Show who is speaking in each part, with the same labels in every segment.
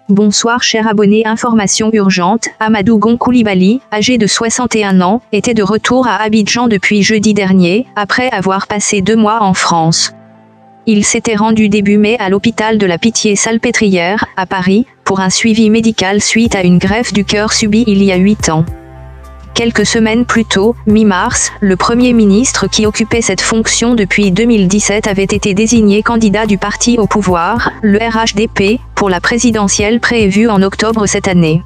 Speaker 1: Bonsoir chers abonnés, information urgente, Amadou Gon Coulibaly, âgé de 61 ans, était de retour à Abidjan depuis jeudi dernier, après avoir passé 2 mois en France. Il s'était rendu début mai à l'hôpital de la Pitié-Salpêtrière, à Paris, pour un suivi médical suite à une greffe du cœur subie il y a 8 ans. Quelques semaines plus tôt, mi-mars, le Premier ministre qui occupait cette fonction depuis 2017 avait été désigné candidat du parti au pouvoir, le RHDP, pour la présidentielle prévue en octobre cette année.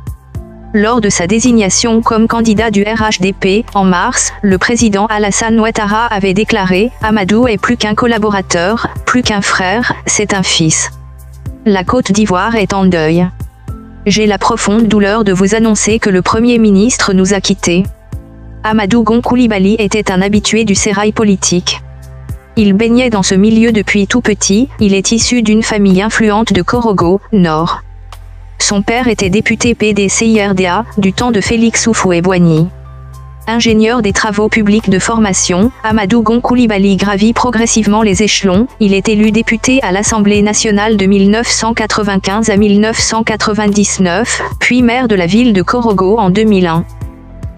Speaker 1: Lors de sa désignation comme candidat du RHDP, en mars, le président Alassane Ouattara avait déclaré « Amadou est plus qu'un collaborateur, plus qu'un frère, c'est un fils. La Côte d'Ivoire est en deuil. J'ai la profonde douleur de vous annoncer que le Premier ministre nous a quittés. » Amadou Gon Coulibaly était un habitué du sérail politique. Il baignait dans ce milieu depuis tout petit, il est issu d'une famille influente de Korogo, Nord. Son père était député PDCIRDA, du temps de Félix Houphouët-Boigny. Ingénieur des travaux publics de formation, Amadou Gon Coulibaly gravit progressivement les échelons, il est élu député à l'Assemblée nationale de 1995 à 1999, puis maire de la ville de Korogo en 2001.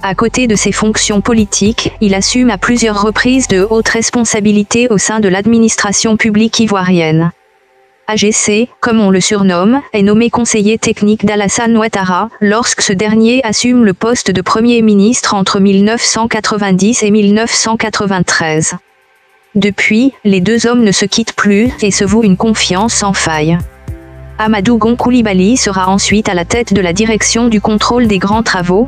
Speaker 1: À côté de ses fonctions politiques, il assume à plusieurs reprises de hautes responsabilités au sein de l'administration publique ivoirienne. AGC, comme on le surnomme, est nommé conseiller technique d'Alassane Ouattara, lorsque ce dernier assume le poste de Premier ministre entre 1990 et 1993. Depuis, les deux hommes ne se quittent plus et se vouent une confiance sans faille. Amadou Gon Coulibaly sera ensuite à la tête de la direction du contrôle des grands travaux.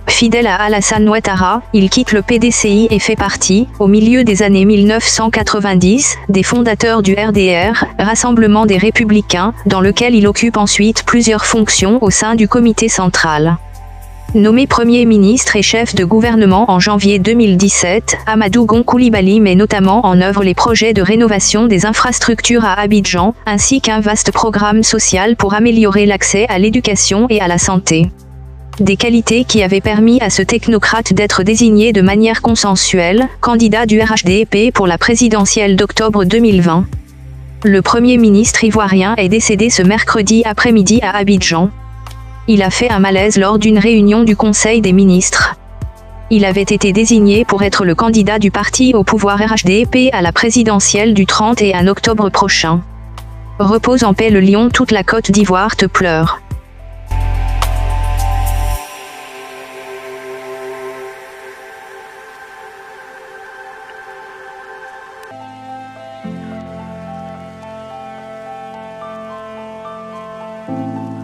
Speaker 1: Fidèle à Alassane Ouattara, il quitte le PDCI et fait partie, au milieu des années 1990, des fondateurs du RDR, Rassemblement des Républicains, dans lequel il occupe ensuite plusieurs fonctions au sein du comité central. Nommé Premier ministre et chef de gouvernement en janvier 2017, Amadou Gon Coulibaly met notamment en œuvre les projets de rénovation des infrastructures à Abidjan, ainsi qu'un vaste programme social pour améliorer l'accès à l'éducation et à la santé. Des qualités qui avaient permis à ce technocrate d'être désigné de manière consensuelle, candidat du RHDP pour la présidentielle d'octobre 2020. Le Premier ministre ivoirien est décédé ce mercredi après-midi à Abidjan. Il a fait un malaise lors d'une réunion du Conseil des ministres. Il avait été désigné pour être le candidat du parti au pouvoir RHDP à la présidentielle du 31 octobre prochain. Repose en paix le lion, toute la Côte d'Ivoire te pleure.
Speaker 2: Thank you.